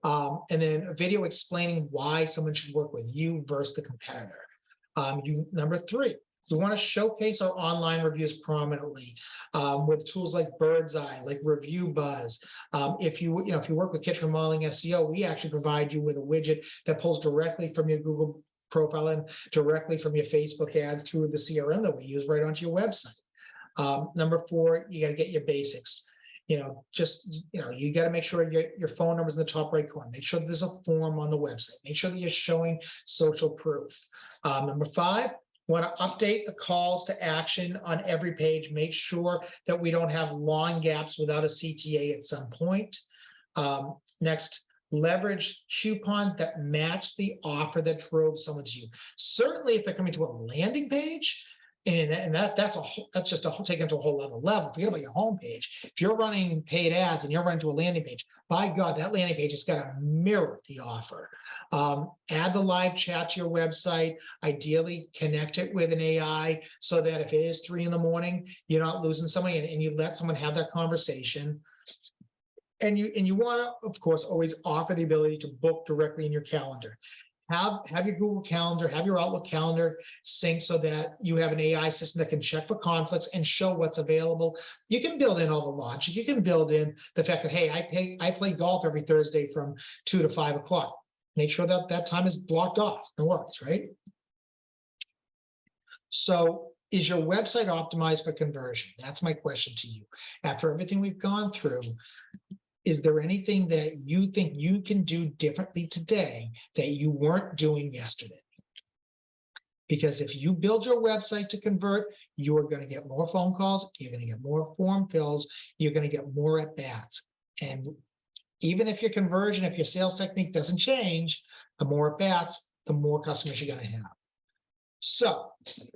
And then a video explaining why someone should work with you versus the competitor. Number three, we want to showcase our online reviews prominently with tools like BirdEye, like ReviewBuzz. If you work with kitchen remodeling SEO, we actually provide you with a widget that pulls directly from your Google profile and directly from your Facebook ads through the CRM that we use right onto your website. Number four, you got to get your basics. You got to make sure your phone number is in the top right corner. Make sure there's a form on the website. Make sure that you're showing social proof. Number five, Want to update the calls to action on every page. Make sure that we don't have long gaps without a CTA at some point. Next, leverage coupons that match the offer that drove someone to you. Certainly, if they're coming to a landing page, and that's just taken to a whole other level. Forget about your home page. If you're running paid ads and you're running to a landing page, by God, that landing page has got to mirror the offer. Add the live chat to your website. Ideally, connect it with an AI so that if it is 3 a.m, you're not losing somebody, and you let someone have that conversation. And you want to, of course, always offer the ability to book directly in your calendar. Have your Google Calendar, have your Outlook calendar sync so that you have an AI system that can check for conflicts and show what's available. You can build in all the logic. You can build in the fact that, hey, I play golf every Thursday from 2 to 5 o'clock. Make sure that that time is blocked off. It works, right? So is your website optimized for conversion? That's my question to you. After everything we've gone through, is there anything that you think you can do differently today that you weren't doing yesterday? Because if you build your website to convert, you are going to get more phone calls, you're going to get more form fills, you're going to get more at bats. And even if your conversion, if your sales technique doesn't change, the more at bats, the more customers you're going to have. So,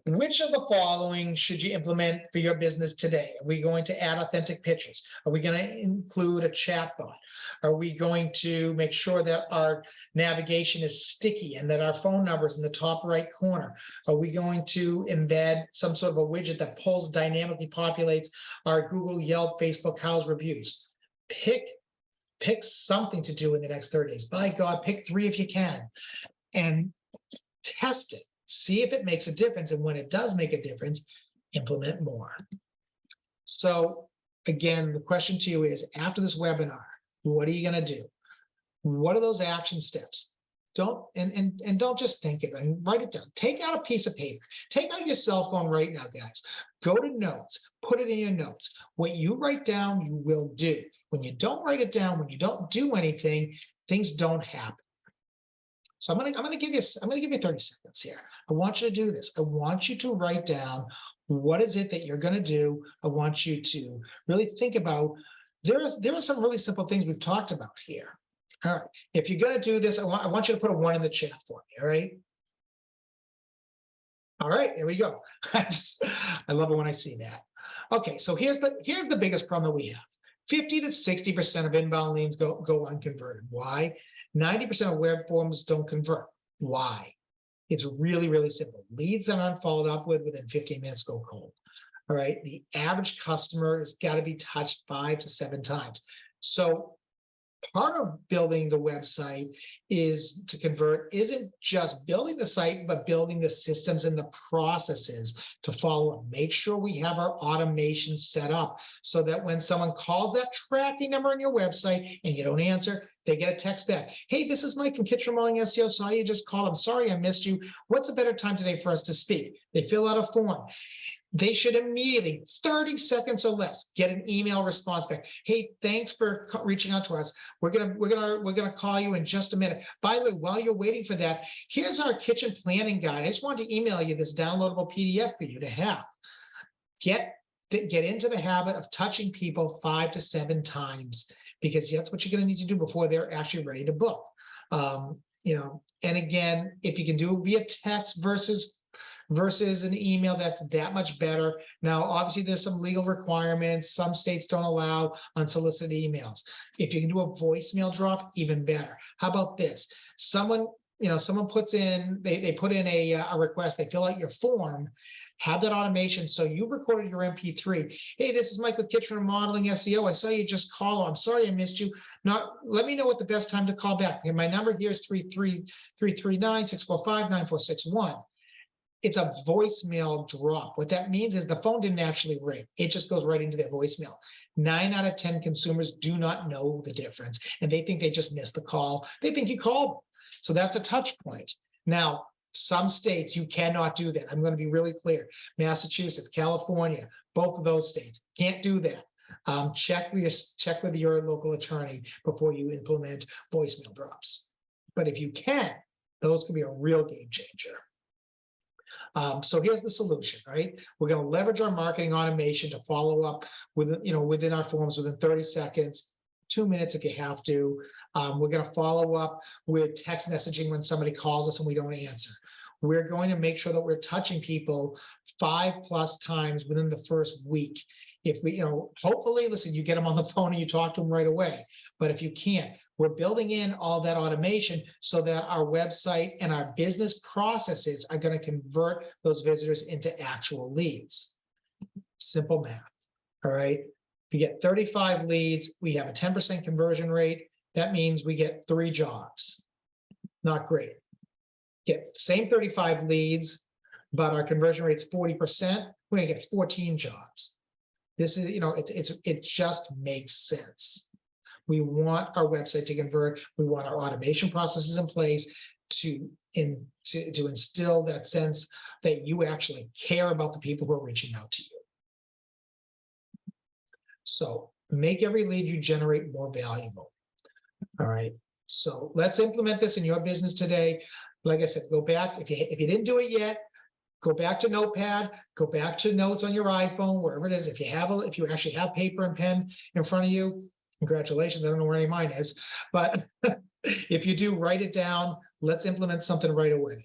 which of the following should you implement for your business today? Are we going to add authentic pictures? Are we going to include a chatbot? Are we going to make sure that our navigation is sticky and that our phone number is in the top right corner? Are we going to embed some sort of a widget that pulls, dynamically populates our Google, Yelp, Facebook, House reviews? Pick something to do in the next 30 days. By God, pick 3 if you can, and test it. See if it makes a difference, and when it does make a difference, implement more. So again, the question to you is, after this webinar, what are you going to do? What are those action steps? Don't just think it and write it down. Take out a piece of paper. Take out your cell phone right now, guys. Go to notes. Put it in your notes. What you write down, you will do. When you don't write it down, when you don't do anything, things don't happen. So I'm gonna give you 30 seconds here. I want you to do this. I want you to write down what is it that you're going to do. I want you to really think about. There are some really simple things we've talked about here. All right. If you're going to do this, I want you to put a 1 in the chat for me. All right. All right. Here we go. I love it when I see that. Okay. So here's the biggest problem that we have. 50 to 60% of inbound leads go unconverted. Why? 90% of web forms don't convert. Why? It's really, really simple. Leads that aren't followed up with within 15 minutes go cold. All right. The average customer has got to be touched 5 to 7 times. So part of building the website is to convert isn't just building the site, but building the systems and the processes to follow. Make sure we have our automation set up so that when someone calls that tracking number on your website and you don't answer, they get a text back. Hey, this is Mike from Kitchen Remodeling SEO. Saw you just called. I'm sorry I missed you. What's a better time today for us to speak? They fill out a form. They should immediately, 30 seconds or less, get an email response back. Hey, thanks for reaching out to us. We're gonna call you in just a minute. By the way, while you're waiting for that, here's our kitchen planning guide. I just wanted to email you this downloadable PDF for you to have. Get into the habit of touching people 5 to 7 times, because that's what you're going to need to do before they're actually ready to book. And again, if you can do it via text versus an email, that's that much better. Now, obviously, there's some legal requirements. Some states don't allow unsolicited emails. If you can do a voicemail drop, even better. How about this? Someone puts in, they put in a request, they fill out your form, have that automation. So you recorded your MP3. Hey, this is Mike with Kitchen Remodeling SEO. I saw you just call. I'm sorry I missed you. Let me know what the best time to call back. And my number here is 339-645-9461. It's a voicemail drop. What that means is the phone didn't actually ring. It just goes right into their voicemail. 9 out of 10 consumers do not know the difference, and they think they just missed the call. They think you called them. So that's a touch point. Now, some states, you cannot do that. I'm going to be really clear. Massachusetts, California, both of those states can't do that. Check with your local attorney before you implement voicemail drops. But if you can, those can be a real game changer. So here's the solution, right? We're going to leverage our marketing automation to follow up within our forms within 30 seconds, 2 minutes if you have to. We're going to follow up with text messaging when somebody calls us and we don't answer. We're going to make sure that we're touching people 5+ times within the first week. If we, hopefully, listen, you get them on the phone and you talk to them right away. But if you can't, we're building in all that automation so that our website and our business processes are going to convert those visitors into actual leads. Simple math. All right. If you get 35 leads, we have a 10% conversion rate. That means we get 3 jobs. Not great. Get the same 35 leads, but our conversion rate's 40%. We're gonna get 14 jobs. This is, it just makes sense. We want our website to convert. We want our automation processes in place to instill that sense that you actually care about the people who are reaching out to you. So make every lead you generate more valuable. All right. So let's implement this in your business today. Like I said, go back. If you didn't do it yet, go back to Notepad, go back to notes on your iPhone, wherever it is. If you actually have paper and pen in front of you, congratulations. I don't know where any of mine is, but if you do, write it down. Let's implement something right away.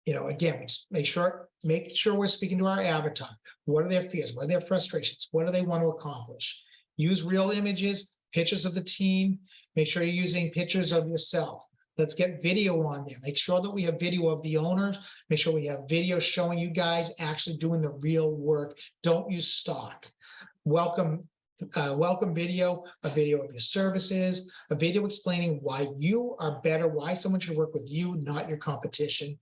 Again, make sure we're speaking to our avatar. What are their fears? What are their frustrations? What do they want to accomplish? Use real images, pictures of the team. Make sure you're using pictures of yourself. Let's get video on there. Make sure that we have video of the owners. Make sure we have video showing you guys actually doing the real work. Don't use stock. Welcome video, a video of your services, a video explaining why you are better, why someone should work with you, not your competition.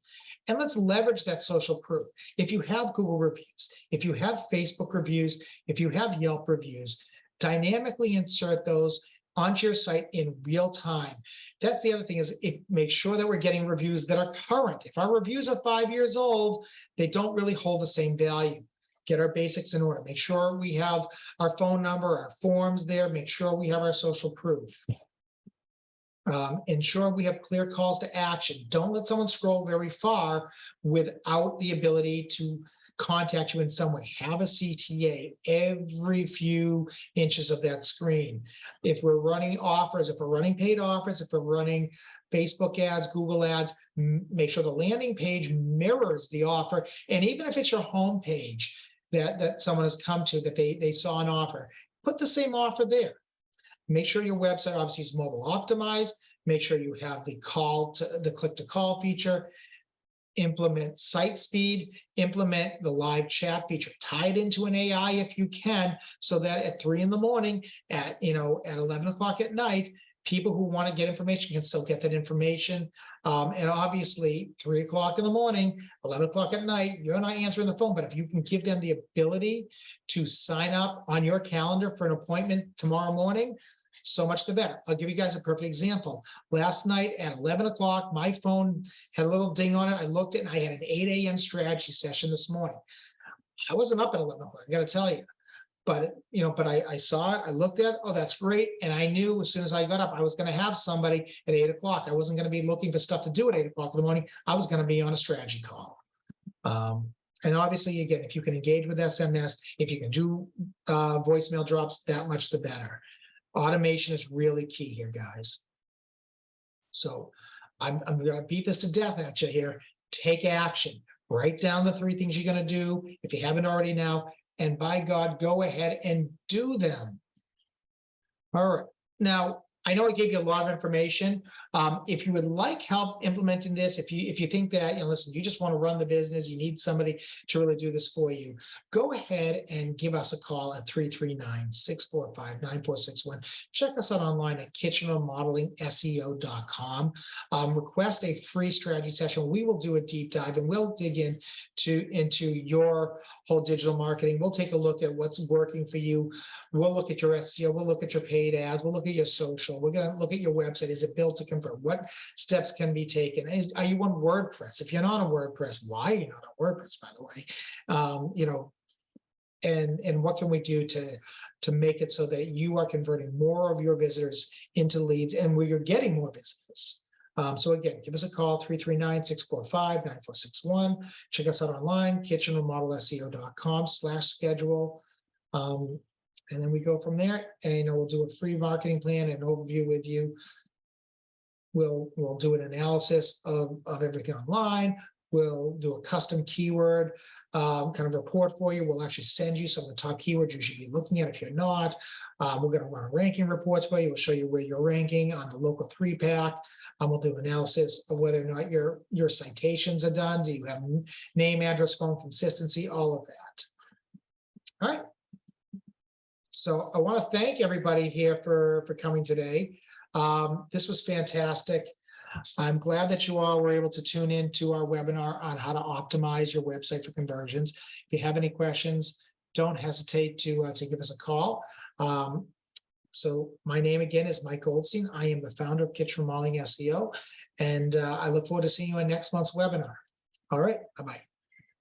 And let's leverage that social proof. If you have Google reviews, if you have Facebook reviews, if you have Yelp reviews, dynamically insert those onto your site in real time. That's the other thing, is make sure that we're getting reviews that are current. If our reviews are 5 years old, they don't really hold the same value. Get our basics in order. Make sure we have our phone number, our forms there. Make sure we have our social proof. Ensure we have clear calls to action. Don't let someone scroll very far without the ability to contact you in some way. Have a CTA every few inches of that screen. If we're running offers, if we're running paid offers, if we're running Facebook ads, Google ads, make sure the landing page mirrors the offer. And even if it's your home page that someone has come to, that they saw an offer, put the same offer there. Make sure your website obviously is mobile optimized. Make sure you have the click to call feature. Implement site speed, implement the live chat feature, tie it into an AI if you can, so that at 3 in the morning, at 11 o'clock at night, people who want to get information can still get that information. And obviously 3 o'clock in the morning, 11 o'clock at night, you're not answering the phone, but if you can give them the ability to sign up on your calendar for an appointment tomorrow morning, so much the better. I'll give you guys a perfect example. Last night at 11 o'clock, my phone had a little ding on it. I looked at it and I had an 8 a.m. strategy session this morning. I wasn't up at 11 o'clock, I got to tell you. But, I saw it, I looked at it, oh, that's great. And I knew as soon as I got up, I was going to have somebody at 8 o'clock. I wasn't going to be looking for stuff to do at 8 o'clock in the morning. I was going to be on a strategy call. And obviously, again, if you can engage with SMS, if you can do voicemail drops, that much the better. Automation is really key here, guys. So I'm going to beat this to death at you here. Take action. Write down the 3 things you're going to do if you haven't already now. And by God, go ahead and do them. All right. Now, I know I gave you a lot of information. If you would like help implementing this, if you think that, listen, you just want to run the business, you need somebody to really do this for you, go ahead and give us a call at 339-645-9461. Check us out online at kitchenremodeling.seo.com. Request a free strategy session. We will do a deep dive and we'll dig into your whole digital marketing. We'll take a look at what's working for you. We'll look at your SEO. We'll look at your paid ads. We'll look at your social. We're going to look at your website. Is it built to convert? What steps can be taken? Are you on WordPress? If you're not on WordPress, why are you not on WordPress, by the way? And what can we do to make it so that you are converting more of your visitors into leads and where you're getting more visitors? So again, give us a call, 339-645-9461. Check us out online, kitchenremodelSEO.com/schedule. And then we go from there, and we'll do a free marketing plan and overview with you. We'll do an analysis of everything online. We'll do a custom keyword kind of report for you. We'll actually send you some of the top keywords you should be looking at if you're not. We're going to run ranking reports for you. We'll show you where you're ranking on the local 3-pack. We'll do analysis of whether or not your citations are done. Do you have name, address, phone consistency, all of that. All right. So I want to thank everybody here for coming today. This was fantastic. I'm glad that you all were able to tune in to our webinar on how to optimize your website for conversions. If you have any questions, don't hesitate to give us a call. So my name again is Mike Goldstein. I am the founder of Kitchen Remodeling SEO, and I look forward to seeing you on next month's webinar. All right, bye-bye.